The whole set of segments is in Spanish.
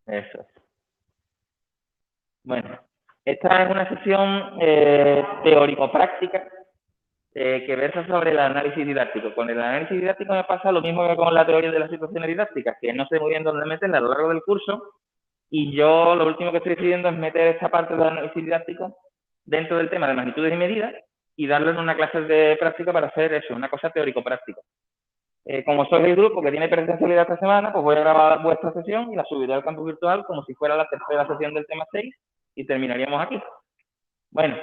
Eso es. Bueno, esta es una sesión teórico-práctica que versa sobre el análisis didáctico. Con el análisis didáctico me pasa lo mismo que con la teoría de las situaciones didácticas, que no sé muy bien dónde meterla a lo largo del curso, y yo lo último que estoy decidiendo es meter esta parte del análisis didáctico dentro del tema de magnitudes y medidas y darle una clase de práctica para hacer eso, una cosa teórico-práctica. Como sois el grupo que tiene presencialidad esta semana, pues voy a grabar vuestra sesión y la subiré al campus virtual como si fuera la tercera sesión del tema 6 y terminaríamos aquí. Bueno,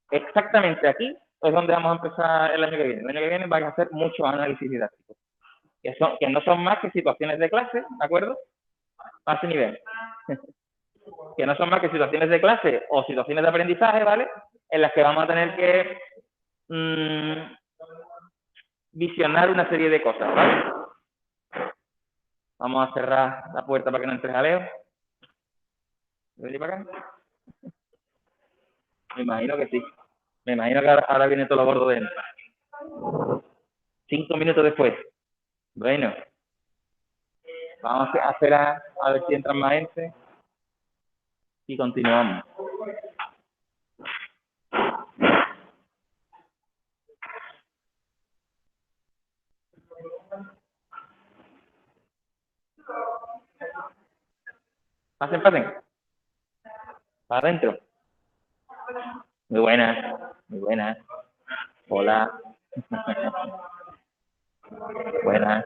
exactamente aquí es donde vamos a empezar el año que viene. El año que viene vais a hacer muchos análisis didácticos, que no son más que situaciones de clase, ¿de acuerdo? A ese nivel. Que no son más que situaciones de clase o situaciones de aprendizaje, ¿vale? En las que vamos a tener que visionar una serie de cosas, ¿vale? Vamos a cerrar la puerta para que no entre jaleo. ¿Venir para acá? Me imagino que sí. Me imagino que ahora viene todo lo gordo de él. 5 minutos después. Bueno. Vamos a esperar a ver si entran más gente. Y continuamos. Pasen, pasen. Para adentro. Muy buenas. Muy buenas. Hola. Buenas.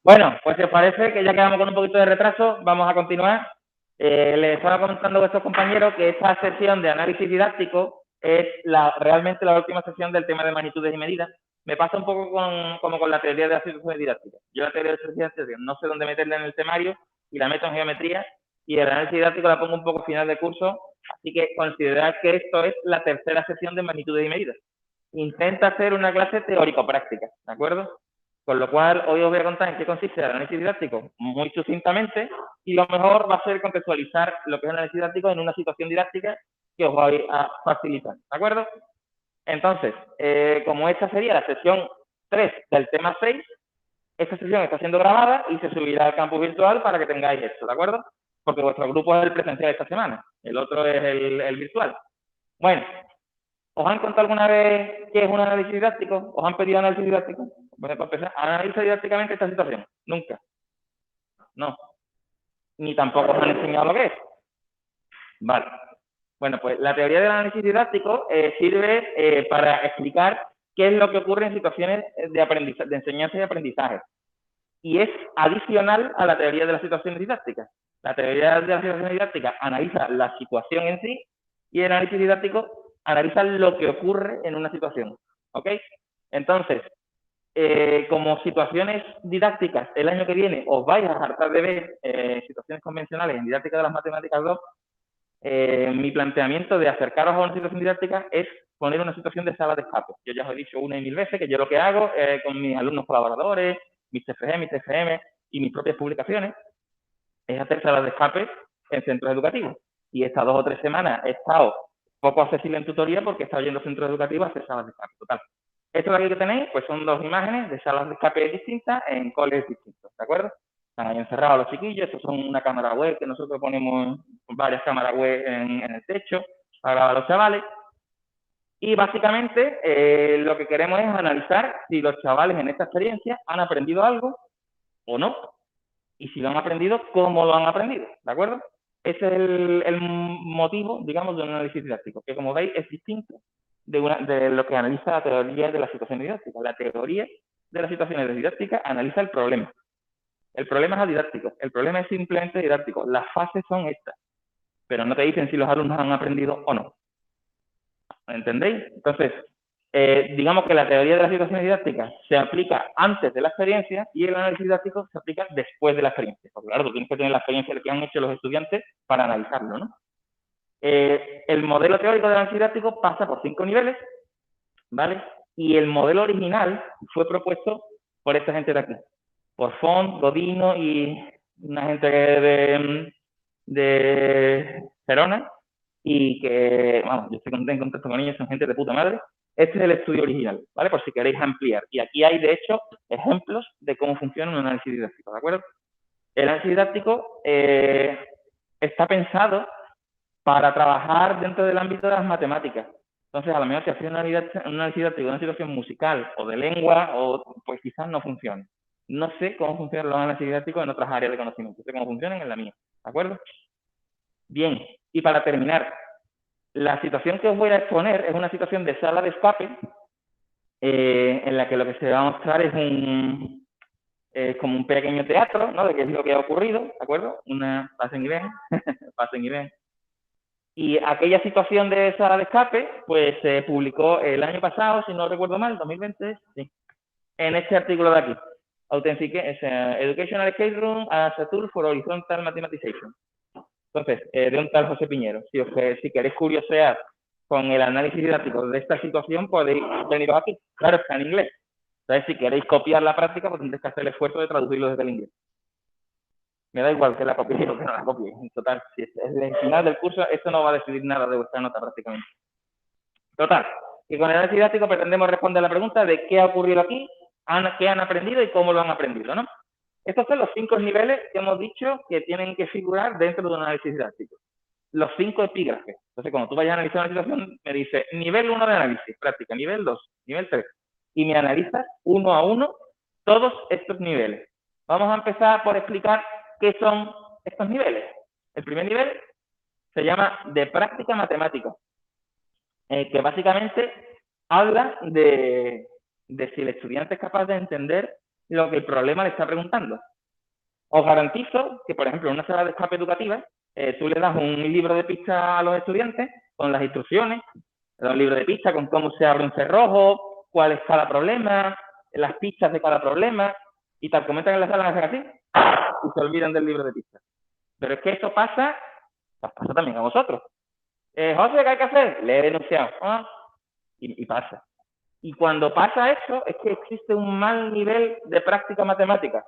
Bueno, pues si os parece que ya quedamos con un poquito de retraso, vamos a continuar. Les estaba comentando a vuestros compañeros que esta sesión de análisis didáctico es realmente la última sesión del tema de magnitudes y medidas. Me pasa un poco como con la teoría de las situaciones didácticas. Yo la teoría de las situaciones didácticas no sé dónde meterla en el temario y la meto en geometría, y el análisis didáctico la pongo un poco final de curso, así que considerad que esto es la tercera sesión de magnitudes y medidas. Intenta hacer una clase teórico-práctica, ¿de acuerdo? Con lo cual, hoy os voy a contar en qué consiste el análisis didáctico muy sucintamente, y lo mejor va a ser contextualizar lo que es el análisis didáctico en una situación didáctica que os voy a facilitar, ¿de acuerdo? Entonces, como esta sería la sesión 3 del tema 6, esta sesión está siendo grabada y se subirá al campus virtual para que tengáis esto, ¿de acuerdo? Porque vuestro grupo es el presencial esta semana, el otro es el virtual. Bueno, ¿os han contado alguna vez qué es un análisis didáctico? ¿Os han pedido análisis didáctico? Bueno, para empezar, ¿analiza didácticamente esta situación? Nunca. No. Ni tampoco os han enseñado lo que es. Vale. Bueno, pues la teoría del análisis didáctico sirve para explicar qué es lo que ocurre en situaciones de enseñanza y aprendizaje. Y es adicional a la teoría de las situaciones didácticas. La teoría de las situaciones didácticas analiza la situación en sí, y el análisis didáctico analiza lo que ocurre en una situación. ¿Ok? Entonces, como situaciones didácticas, el año que viene os vais a hartar de ver situaciones convencionales en didáctica de las matemáticas 2, mi planteamiento de acercaros a una situación didáctica es poner una situación de sala de escape. Yo ya os he dicho una y mil veces que yo lo que hago con mis alumnos colaboradores, mis TFG, mis TFM y mis propias publicaciones, es hacer salas de escape en centros educativos. Y estas 2 o 3 semanas he estado poco accesible en tutoría porque he estado yendo a centros educativos a hacer salas de escape. Total. Esto de aquí que tenéis, pues son 2 imágenes de salas de escape distintas en coles distintos, ¿de acuerdo? Están ahí encerrados los chiquillos. Estos son una cámara web que nosotros ponemos varias cámaras web en el techo para grabar a los chavales. Y básicamente lo que queremos es analizar si los chavales en esta experiencia han aprendido algo o no. Y si lo han aprendido, cómo lo han aprendido, ¿de acuerdo? Ese es el motivo, digamos, de un análisis didáctico, que como veis es distinto de lo que analiza la teoría de las situaciones didácticas. La teoría de las situaciones didácticas analiza el problema. El problema es adidáctico, el problema es simplemente didáctico. Las fases son estas, pero no te dicen si los alumnos han aprendido o no. ¿Entendéis? Entonces, digamos que la teoría de las situaciones didácticas se aplica antes de la experiencia y el análisis didáctico se aplica después de la experiencia. Porque claro, tú tienes que tener la experiencia que han hecho los estudiantes para analizarlo, ¿no? El modelo teórico del análisis didáctico pasa por 5 niveles, ¿vale? Y el modelo original fue propuesto por esta gente de aquí, por Font, Godino y una gente de Gerona, y que, vamos, yo estoy en contacto con ellos, son gente de puta madre. Este es el estudio original, ¿vale? Por si queréis ampliar. Y aquí hay, de hecho, ejemplos de cómo funciona un análisis didáctico, ¿de acuerdo? El análisis didáctico está pensado para trabajar dentro del ámbito de las matemáticas. Entonces, a lo mejor si haces un análisis didáctico de una situación musical o de lengua, pues quizás no funcione. No sé cómo funcionan los análisis didácticos en otras áreas de conocimiento, sé cómo funcionan en la mía, ¿de acuerdo? Bien, y para terminar, la situación que os voy a exponer es una situación de sala de escape, en la que lo que se va a mostrar es como un pequeño teatro, ¿no? De qué es lo que ha ocurrido, ¿de acuerdo? Una pasen y ven, pasen y ven. Y aquella situación de sala de escape, pues se publicó el año pasado, si no recuerdo mal, 2020, sí, en este artículo de aquí. Educational Escape Room as a Tool for Horizontal Mathematization. Entonces, de un tal José Piñero. Si queréis curiosear con el análisis didáctico de esta situación, podéis veniros aquí. Claro, está en inglés. Entonces, si queréis copiar la práctica, pues tendréis que hacer el esfuerzo de traducirlo desde el inglés. Me da igual que la copiéis o que no la copiéis. En total, si es el final del curso, esto no va a decidir nada de vuestra nota prácticamente. Total, y con el análisis didáctico pretendemos responder a la pregunta de qué ha ocurrido aquí, qué han aprendido y cómo lo han aprendido, ¿no? Estos son los 5 niveles que hemos dicho que tienen que figurar dentro de un análisis didáctico. Los 5 epígrafes. Entonces, cuando tú vayas a analizar una situación, me dice nivel 1 de análisis, práctica, nivel 2, nivel 3. Y me analizas uno a uno todos estos niveles. Vamos a empezar por explicar qué son estos niveles. El primer nivel se llama de práctica matemática, que básicamente habla de si el estudiante es capaz de entender lo que el problema le está preguntando. Os garantizo que, por ejemplo, en una sala de escape educativa, tú le das un libro de pista a los estudiantes con las instrucciones, le das un libro de pista con cómo se abre un cerrojo, cuál es cada problema, las pistas de cada problema, y tal, comentan en la sala, hacen así, y se olvidan del libro de pista. Pero es que eso pasa, pues pasa también a vosotros. José, ¿qué hay que hacer? Le he denunciado. Y pasa. Y cuando pasa eso, es que existe un mal nivel de práctica matemática.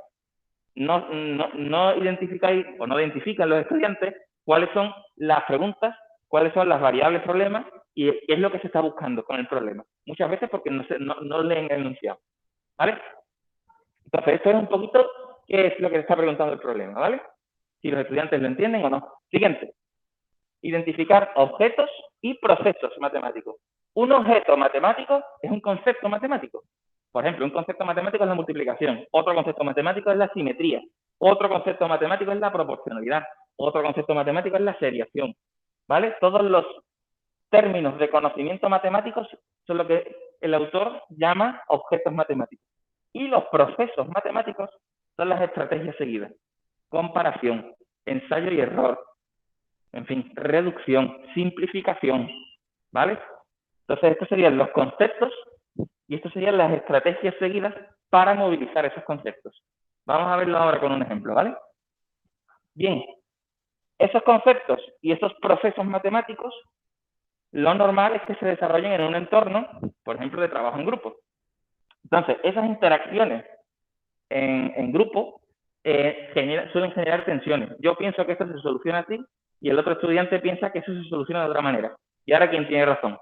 No identificáis o no identifican los estudiantes cuáles son las preguntas, cuáles son las variables problemas y qué es lo que se está buscando con el problema. Muchas veces porque no leen el enunciado, ¿vale? Entonces, esto es un poquito qué es lo que se está preguntando el problema, ¿vale? Si los estudiantes lo entienden o no. Siguiente. Identificar objetos y procesos matemáticos. Un objeto matemático es un concepto matemático. Por ejemplo, un concepto matemático es la multiplicación, otro concepto matemático es la simetría, otro concepto matemático es la proporcionalidad, otro concepto matemático es la seriación, ¿vale? Todos los términos de conocimiento matemáticos son lo que el autor llama objetos matemáticos. Y los procesos matemáticos son las estrategias seguidas. Comparación, ensayo y error, en fin, reducción, simplificación, ¿vale? Entonces, estos serían los conceptos y estas serían las estrategias seguidas para movilizar esos conceptos. Vamos a verlo ahora con un ejemplo, ¿vale? Bien, esos conceptos y esos procesos matemáticos, lo normal es que se desarrollen en un entorno, por ejemplo, de trabajo en grupo. Entonces, esas interacciones en grupo suelen generar tensiones. Yo pienso que esto se soluciona así y el otro estudiante piensa que eso se soluciona de otra manera. Y ahora, ¿quién tiene razón?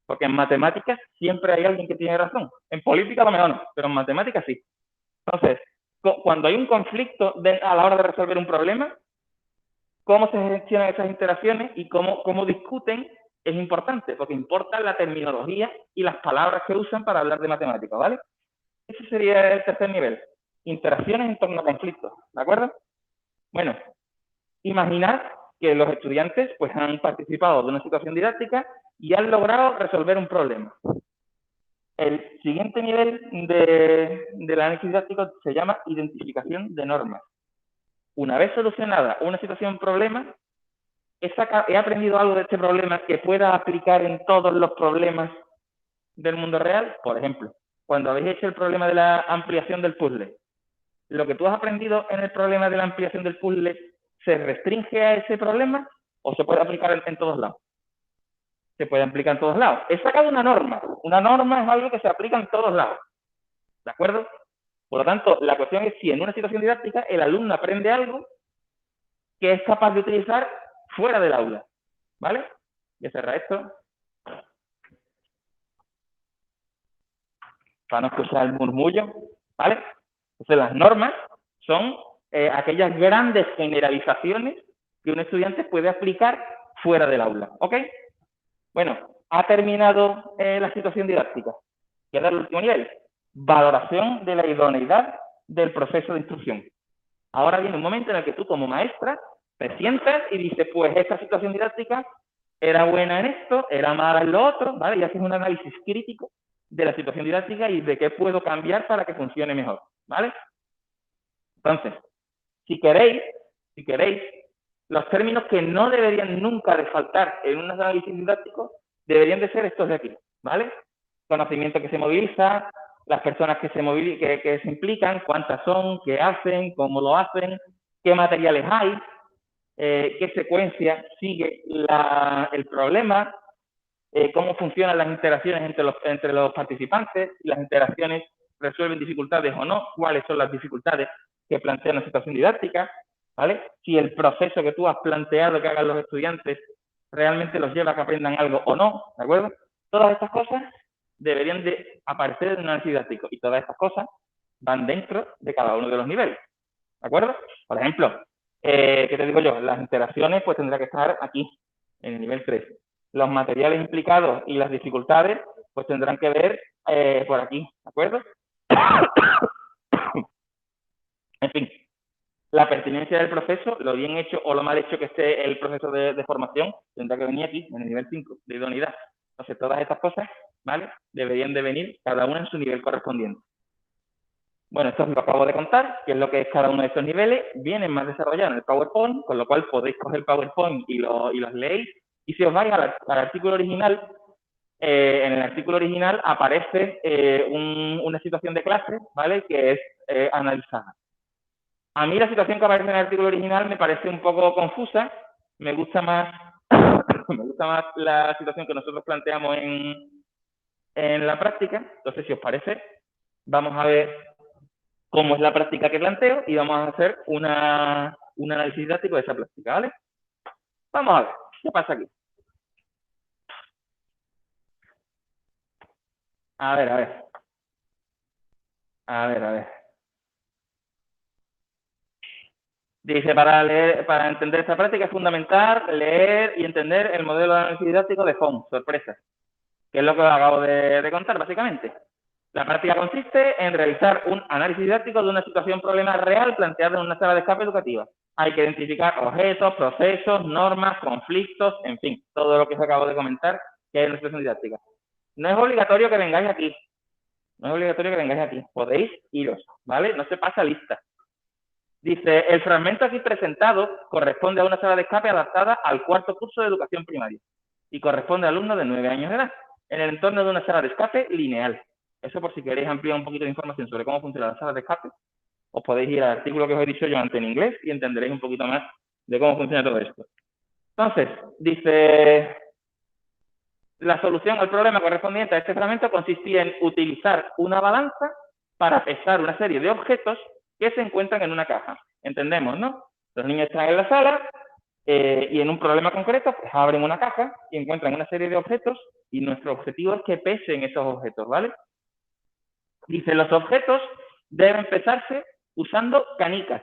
Porque en matemáticas siempre hay alguien que tiene razón. En política a lo mejor no, pero en matemáticas sí. Entonces, cuando hay un conflicto a la hora de resolver un problema, cómo se gestionan esas interacciones y cómo discuten es importante, porque importa la terminología y las palabras que usan para hablar de matemáticas, ¿vale? Ese sería el tercer nivel. Interacciones en torno a conflictos, ¿de acuerdo? Bueno, imaginad que los estudiantes pues han participado de una situación didáctica y han resolver un problema. El siguiente nivel del análisis didáctico se llama identificación de normas. Una vez solucionada una situación problema, he aprendido algo de este problema que pueda aplicar en todos los problemas del mundo real. Por ejemplo, cuando habéis hecho el problema de la ampliación del puzzle, lo que tú has aprendido en el problema de la ampliación del puzzle, ¿se restringe a ese problema ¿O se puede aplicar en todos lados? Se puede aplicar en todos lados. He sacado una norma. Una norma es algo que se aplica en todos lados. ¿De acuerdo? Por lo tanto, la cuestión es si en una situación didáctica el alumno aprende algo que es capaz de utilizar fuera del aula. ¿Vale? Voy a cerrar esto para no escuchar el murmullo. ¿Vale? Entonces, las normas son aquellas grandes generalizaciones que un estudiante puede aplicar fuera del aula. ¿Ok? Bueno, ha terminado la situación didáctica. Queda el último nivel. Valoración de la idoneidad del proceso de instrucción. Ahora viene un momento en el que tú como maestra te sientas y dices, pues esta situación didáctica era buena en esto, era mala en lo otro, ¿vale? Y haces un análisis crítico de la situación didáctica y de qué puedo cambiar para que funcione mejor, ¿vale? Entonces, si queréis, los términos que no deberían nunca de faltar en un análisis didáctico deberían de ser estos de aquí, ¿vale? Conocimiento que se moviliza, las personas que se implican, cuántas son, qué hacen, cómo lo hacen, qué materiales hay, qué secuencia sigue el problema, cómo funcionan las interacciones entre los participantes, si las interacciones resuelven dificultades o no, cuáles son las dificultades que plantea una situación didáctica, ¿vale? Si el proceso que tú has planteado que hagan los estudiantes realmente los lleva a que aprendan algo o no, ¿de acuerdo? Todas estas cosas deberían de aparecer en un análisis didáctico y todas estas cosas van dentro de cada uno de los niveles, ¿de acuerdo? Por ejemplo, ¿qué te digo yo? Las interacciones pues tendrá que estar aquí, en el nivel 3. Los materiales implicados y las dificultades pues tendrán que ver por aquí, ¿de acuerdo? En fin, la pertinencia del proceso, lo bien hecho o lo mal hecho que esté el proceso de formación, tendrá que venir aquí, en el nivel 5, de idoneidad. Entonces, todas estas cosas, ¿vale? Deberían de venir cada una en su nivel correspondiente. Bueno, esto os lo acabo de contar, que es lo que es cada uno de estos niveles, vienen más desarrollados en el PowerPoint, con lo cual podéis coger el PowerPoint y los leéis, y si os vais al artículo original, en el artículo original aparece una situación de clase, ¿vale? Que es analizada. A mí la situación que aparece en el artículo original me parece un poco confusa, me gusta más la situación que nosotros planteamos en la práctica. Entonces, si os parece, vamos a ver cómo es la práctica que planteo y vamos a hacer un análisis didáctico de esa práctica, ¿vale? Vamos a ver, ¿qué pasa aquí? A ver. Dice, para entender esta práctica es fundamental leer y entender el modelo de análisis didáctico de FON, sorpresa, que es lo que os acabo de contar, básicamente. La práctica consiste en realizar un análisis didáctico de una situación problema real planteada en una sala de escape educativa. Hay que identificar objetos, procesos, normas, conflictos, en fin, todo lo que os acabo de comentar que es una situación didáctica. No es obligatorio que vengáis aquí. Podéis iros, ¿vale? No se pasa lista. Dice, el fragmento aquí presentado corresponde a una sala de escape adaptada al cuarto curso de educación primaria y corresponde a alumnos de 9 años de edad, en el entorno de una sala de escape lineal. Eso por si queréis ampliar un poquito de información sobre cómo funciona la sala de escape, os podéis ir al artículo que os he dicho yo antes en inglés y entenderéis un poquito más de cómo funciona todo esto. Entonces, dice, la solución al problema correspondiente a este fragmento consistía en utilizar una balanza para pesar una serie de objetos que se encuentran en una caja. Entendemos, ¿no? Los niños están en la sala y en un problema concreto pues abren una caja y encuentran una serie de objetos y nuestro objetivo es que pesen esos objetos, ¿vale? Dice, los objetos deben pesarse usando canicas.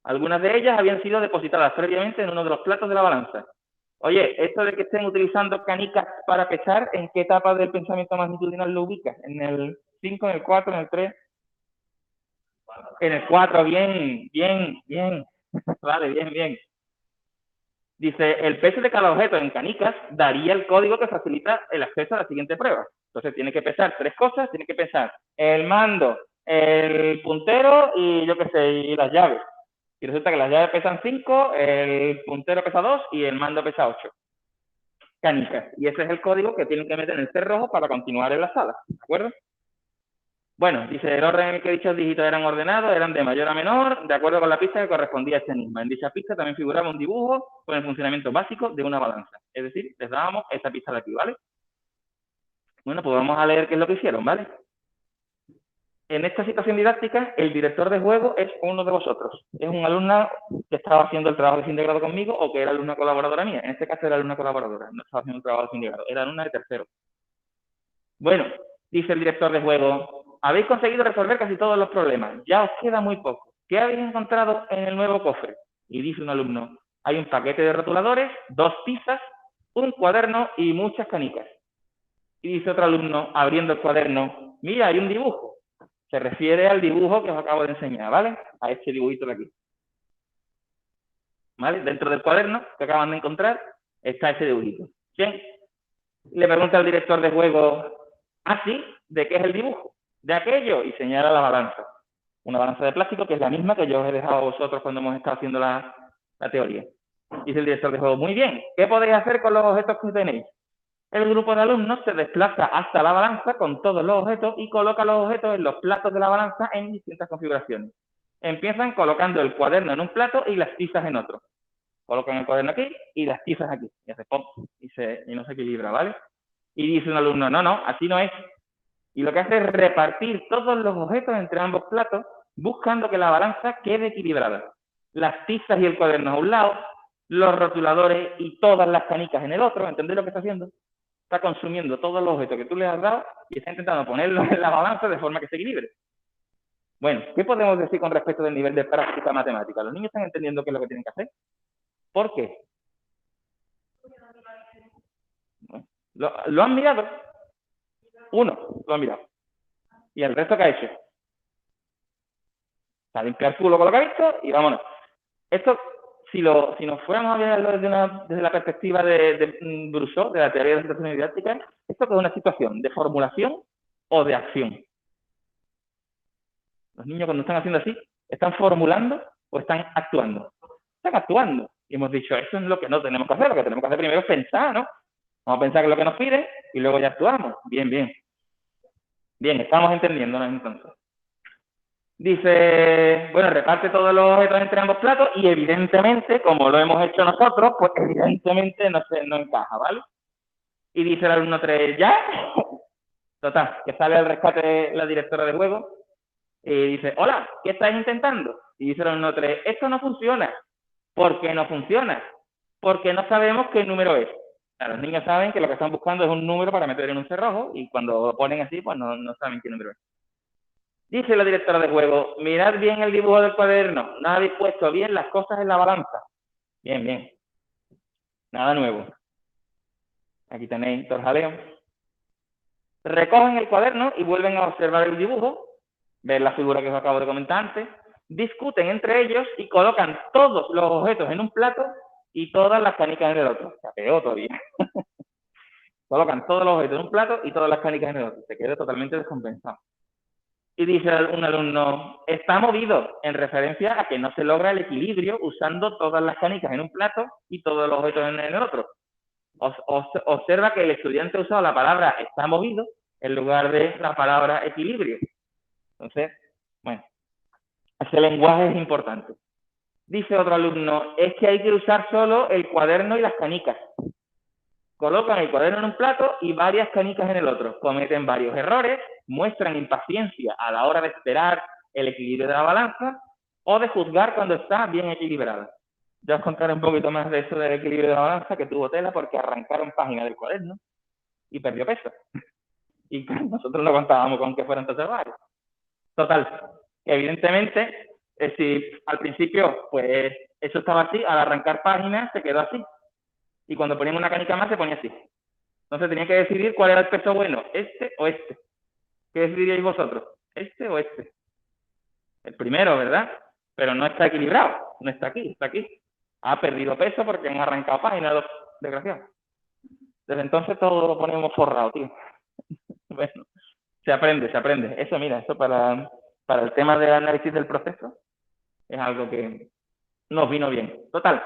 Algunas de ellas habían sido depositadas previamente en uno de los platos de la balanza. Oye, esto de que estén utilizando canicas para pesar, ¿en qué etapa del pensamiento magnitudinal lo ubicas? ¿En el 5, en el 4, en el 3? En el 4, bien. Vale, bien. Dice, el peso de cada objeto en canicas daría el código que facilita el acceso a la siguiente prueba. Entonces tiene que pesar 3 cosas, tiene que pesar el mando, el puntero y yo qué sé, y las llaves. Y resulta que las llaves pesan 5, el puntero pesa 2 y el mando pesa 8. Canicas. Y ese es el código que tienen que meter en el cerrojo para continuar en la sala, ¿de acuerdo? Bueno, dice, el orden en el que dichos dígitos eran ordenados eran de mayor a menor, de acuerdo con la pista que correspondía a este enigma. En dicha pista también figuraba un dibujo con el funcionamiento básico de una balanza. Es decir, les dábamos esta pista de aquí, ¿vale? Bueno, pues vamos a leer qué es lo que hicieron, ¿vale? En esta situación didáctica, el director de juego es uno de vosotros. Es un alumno que estaba haciendo el trabajo de fin de grado conmigo o que era alumna colaboradora mía. En este caso era alumna colaboradora, no estaba haciendo el trabajo de fin de grado, era alumna de tercero. Bueno, dice el director de juego, habéis conseguido resolver casi todos los problemas, ya os queda muy poco. ¿Qué habéis encontrado en el nuevo cofre? Y dice un alumno, hay un paquete de rotuladores, 2 tizas, un cuaderno y muchas canicas. Y dice otro alumno, abriendo el cuaderno, mira, hay un dibujo. Se refiere al dibujo que os acabo de enseñar, ¿vale? A este dibujito de aquí. ¿Vale? Dentro del cuaderno que acaban de encontrar está ese dibujito. Bien. Le pregunta al director de juego, ¿ah, sí? ¿De qué es el dibujo? De aquello, y señala la balanza. Una balanza de plástico que es la misma que yo os he dejado a vosotros cuando hemos estado haciendo la teoría. Dice el director de juego, muy bien, ¿qué podéis hacer con los objetos que tenéis? El grupo de alumnos se desplaza hasta la balanza con todos los objetos y coloca los objetos en los platos de la balanza en distintas configuraciones. Empiezan colocando el cuaderno en un plato y las tizas en otro. Colocan el cuaderno aquí y las tizas aquí. Y hace pop y no se equilibra, ¿vale? Y dice un alumno, no, así no es. Y lo que hace es repartir todos los objetos entre ambos platos, buscando que la balanza quede equilibrada. Las tizas y el cuaderno a un lado, los rotuladores y todas las canicas en el otro. ¿Entendéis lo que está haciendo? Está consumiendo todos los objetos que tú le has dado y está intentando ponerlos en la balanza de forma que se equilibre. Bueno, ¿qué podemos decir con respecto del nivel de práctica matemática? Los niños están entendiendo qué es lo que tienen que hacer. ¿Por qué? ¿Lo han mirado? Uno lo ha mirado. ¿Y el resto qué ha hecho? A limpiar el culo con lo que ha visto y vámonos. Esto, si nos fuéramos a verlo desde la perspectiva de Brousseau, de la teoría de las situaciones didácticas, esto es una situación de formulación o de acción. Los niños cuando están haciendo así, ¿están formulando o están actuando? Están actuando. Y hemos dicho, eso es lo que no tenemos que hacer. Lo que tenemos que hacer primero es pensar, ¿no? Vamos a pensar que es lo que nos piden y luego ya actuamos. Bien, bien. Bien, estamos entendiéndonos entonces. Dice, bueno, reparte todos los objetos entre ambos platos y evidentemente, como lo hemos hecho nosotros, pues evidentemente no encaja, ¿vale? Y dice el alumno 3, ¿ya? Total, que sale al rescate la directora de juego y dice, hola, ¿qué estáis intentando? Y dice el alumno 3, esto no funciona. ¿Por qué no funciona? Porque no sabemos qué número es. Claro, los niños saben que lo que están buscando es un número para meter en un cerrojo y cuando lo ponen así, pues no saben qué número es. Dice la directora de juego, mirad bien el dibujo del cuaderno, no habéis puesto bien las cosas en la balanza. Bien, bien. Nada nuevo. Aquí tenéis todo el jaleo. Recogen el cuaderno y vuelven a observar el dibujo, ver la figura que os acabo de comentar antes, discuten entre ellos y colocan todos los objetos en un plato y todas las canicas en el otro. Se peor todavía. Colocan todos los objetos en un plato y todas las canicas en el otro. Se queda totalmente descompensado. Y dice un alumno, está movido, en referencia a que no se logra el equilibrio usando todas las canicas en un plato y todos los objetos en el otro. Observa que el estudiante ha usado la palabra está movido en lugar de la palabra equilibrio. Entonces, bueno, ese lenguaje es importante. Dice otro alumno, es que hay que usar solo el cuaderno y las canicas. Colocan el cuaderno en un plato y varias canicas en el otro. Cometen varios errores, muestran impaciencia a la hora de esperar el equilibrio de la balanza o de juzgar cuando está bien equilibrada. Ya os contaré un poquito más de eso del equilibrio de la balanza, que tuvo tela porque arrancaron páginas del cuaderno y perdió peso. Y nosotros no contábamos con que fueran tan varios. Total, evidentemente, si al principio pues eso estaba así, al arrancar páginas se quedó así. Y cuando poníamos una canica más se ponía así. Entonces tenía que decidir cuál era el peso bueno, este o este. ¿Qué decidiríais vosotros? ¿Este o este? El primero, ¿verdad? Pero no está equilibrado, no está aquí, está aquí. Ha perdido peso porque han arrancado páginas los desgraciados. Desde entonces todo lo ponemos forrado, tío. Bueno, se aprende. Eso, mira, eso para el tema del análisis del proceso es algo que nos vino bien. Total,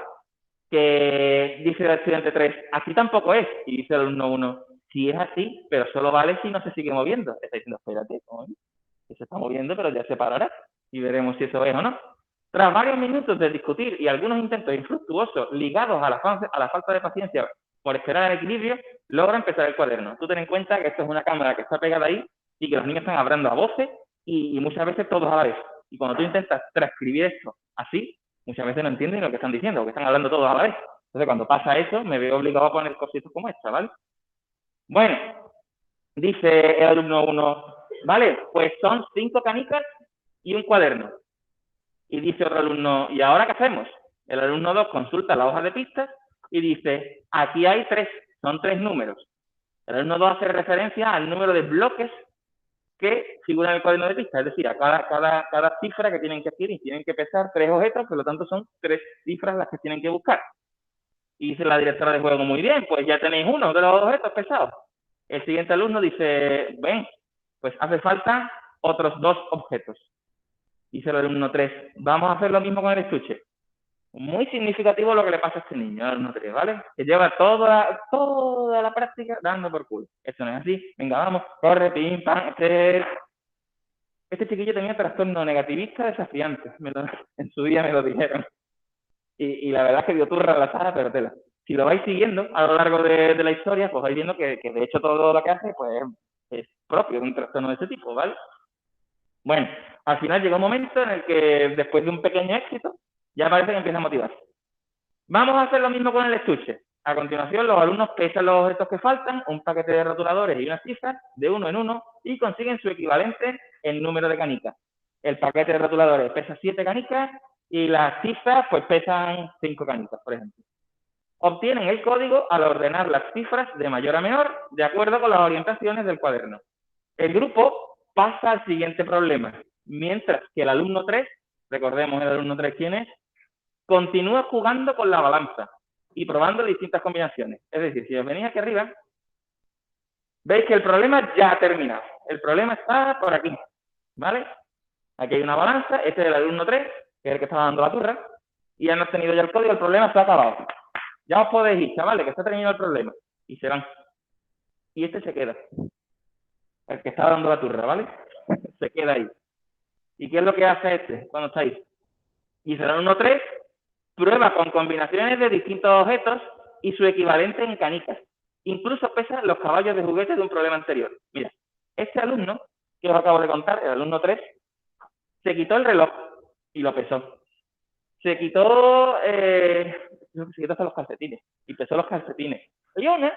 que dice el estudiante 3, así tampoco es. Y dice el alumno 1, sí es así, pero solo vale si no se sigue moviendo. Está diciendo, espérate, ¿cómo es? se está moviendo, pero ya se parará y veremos si eso es o no. Tras varios minutos de discutir y algunos intentos infructuosos ligados a la falta de paciencia por esperar el equilibrio, logra empezar el cuaderno. Tú ten en cuenta que esto es una cámara que está pegada ahí y que los niños están hablando a voces y muchas veces todos a la vez. Y cuando tú intentas transcribir esto así, muchas veces no entienden lo que están diciendo, porque están hablando todos a la vez. Entonces, cuando pasa eso, me veo obligado a poner cositas como esta, ¿vale? Bueno, dice el alumno 1, vale, pues son 5 canicas y un cuaderno. Y dice otro alumno, ¿y ahora qué hacemos? El alumno 2 consulta la hoja de pistas y dice, aquí hay 3, son 3 números. El alumno 2 hace referencia al número de bloques que figuran en el cuaderno de pistas, es decir, a cada cifra que tienen que adquirir. Tienen que pesar 3 objetos, por lo tanto son 3 cifras las que tienen que buscar. Y dice la directora de juego, muy bien, pues ya tenéis uno de los objetos pesados. El siguiente alumno dice, ven, pues hace falta otros 2 objetos. Dice el alumno 3, vamos a hacer lo mismo con el estuche. Muy significativo lo que le pasa a este niño, el alumno 3, ¿vale? Que lleva toda la práctica dando por culo. Esto no es así. Venga, vamos, corre, pim, pam. Este chiquillo tenía trastorno negativista desafiante. En su día me lo dijeron. Y la verdad es que dio turra a la sala, pero tela. Si lo vais siguiendo a lo largo de la historia, pues vais viendo que de hecho todo lo que hace pues es propio de un trastorno de ese tipo, ¿vale? Bueno, al final llega un momento en el que después de un pequeño éxito, ya parece que empieza a motivarse. Vamos a hacer lo mismo con el estuche. A continuación, los alumnos pesan los objetos que faltan, un paquete de rotuladores y unas cifras de uno en uno y consiguen su equivalente en número de canicas. El paquete de rotuladores pesa 7 canicas y las cifras pues pesan 5 canicas, por ejemplo. Obtienen el código al ordenar las cifras de mayor a menor de acuerdo con las orientaciones del cuaderno. El grupo pasa al siguiente problema, mientras que el alumno 3, recordemos el alumno 3 quién es, continúa jugando con la balanza y probando distintas combinaciones. Es decir, si os venís aquí arriba, veis que el problema ya ha terminado. El problema está por aquí, ¿vale? Aquí hay una balanza, este es el alumno 3, que es el que estaba dando la turra, y han obtenido ya el código, el problema se ha acabado. Ya os podéis ir, chavales, que está terminado el problema. Y se van. Y este se queda. El que estaba dando la turra, ¿vale? Se queda ahí. ¿Y qué es lo que hace este cuando está ahí? Y será el 1-3, prueba con combinaciones de distintos objetos y su equivalente en canicas. Incluso pesa los caballos de juguete de un problema anterior. Mira, este alumno, que os acabo de contar, el alumno 3, se quitó el reloj y lo pesó. Se quitó hasta los calcetines y pesó los calcetines. Y una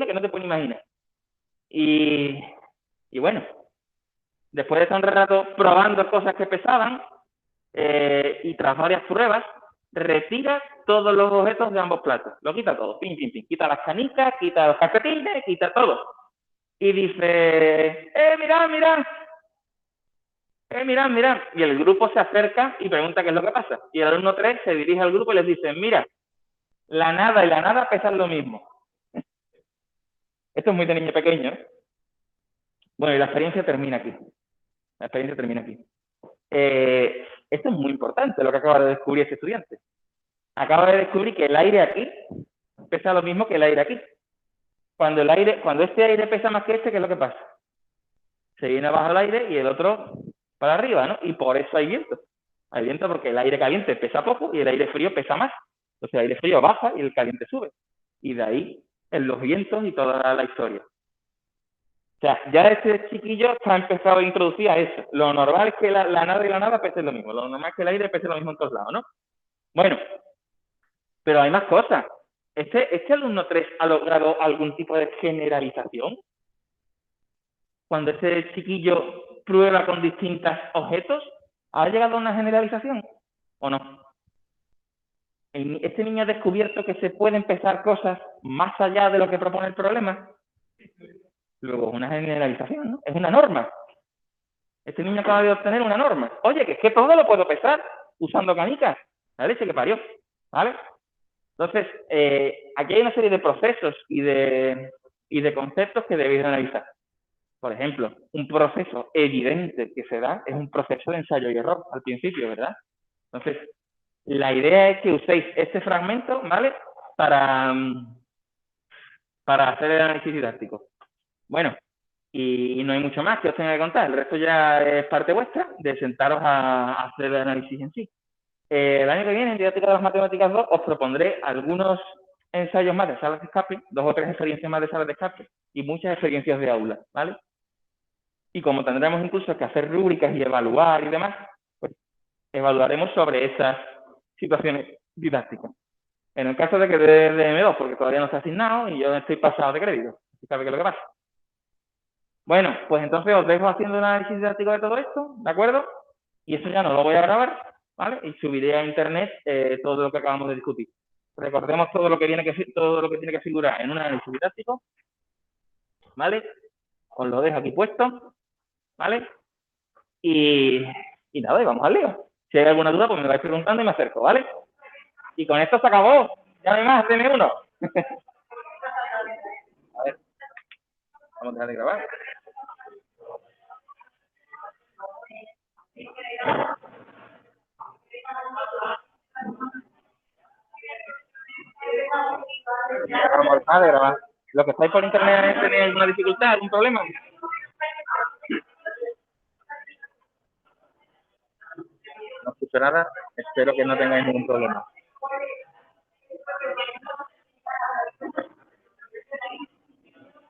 que no te puedes imaginar. Y bueno, después de estar un rato probando cosas que pesaban y tras varias pruebas, retira todos los objetos de ambos platos. Lo quita todo, pim, pim, pim. Quita las canicas, quita los calcetines, quita todo. Y dice, mirad, mirad. Mirad. Y el grupo se acerca y pregunta qué es lo que pasa. Y el alumno 3 se dirige al grupo y les dice, mira, la nada y la nada pesan lo mismo. Esto es muy de niño pequeño, ¿eh? Bueno, y la experiencia termina aquí. Esto es muy importante, lo que acaba de descubrir este estudiante. Acaba de descubrir que el aire aquí pesa lo mismo que el aire aquí. Cuando este aire pesa más que este, ¿qué es lo que pasa? Se viene abajo el aire y el otro para arriba, ¿no? Y por eso hay viento. Hay viento porque el aire caliente pesa poco y el aire frío pesa más. Entonces el aire frío baja y el caliente sube. Y de ahí en los vientos y toda la historia. O sea, ya este chiquillo está empezado a introducir a eso. Lo normal es que la nada y la nada pesen lo mismo. Lo normal es que el aire pese lo mismo en todos lados, ¿no? Bueno, pero hay más cosas. ¿Este alumno 3 ha logrado algún tipo de generalización? Cuando este chiquillo prueba con distintos objetos, ¿ha llegado a una generalización o no? ¿Este niño ha descubierto que se pueden pesar cosas más allá de lo que propone el problema? Luego, una generalización, ¿no? Es una norma. Este niño acaba de obtener una norma. Oye, que es que todo lo puedo pesar usando canicas. La leche que parió, ¿vale? Entonces, aquí hay una serie de procesos y de conceptos que debéis analizar. Por ejemplo, un proceso evidente que se da es un proceso de ensayo y error al principio, ¿verdad? Entonces, la idea es que uséis este fragmento, ¿vale? Para hacer el análisis didáctico. Bueno, Y no hay mucho más que os tenga que contar. El resto ya es parte vuestra de sentaros a hacer el análisis en sí. El año que viene, en Didáctica de las Matemáticas 2, os propondré algunos ensayos más de salas de escape, 2 o 3 experiencias más de salas de escape y muchas experiencias de aula, ¿vale? Y como tendremos incluso que hacer rúbricas y evaluar y demás, pues evaluaremos sobre esas situaciones didácticas. En el caso de que de M2, porque todavía no está asignado y yo estoy pasado de crédito, ¿sabe qué es lo que pasa? Bueno, pues entonces os dejo haciendo un análisis didáctico de todo esto, ¿de acuerdo? Y eso ya no lo voy a grabar, ¿vale? Y subiré a internet todo lo que acabamos de discutir. Recordemos todo lo que tiene que figurar en un análisis didáctico, ¿vale? Os lo dejo aquí puesto, ¿vale? Y nada, y vamos al lío. Si hay alguna duda, pues me vais preguntando y me acerco, ¿vale? Y con esto se acabó. Ya no hay más, deme uno. A ver, vamos a dejar de grabar. Vamos a dejar de grabar. Los que estáis por internet, ¿tenéis alguna dificultad, algún problema? No escucho nada, espero que no tengáis ningún problema.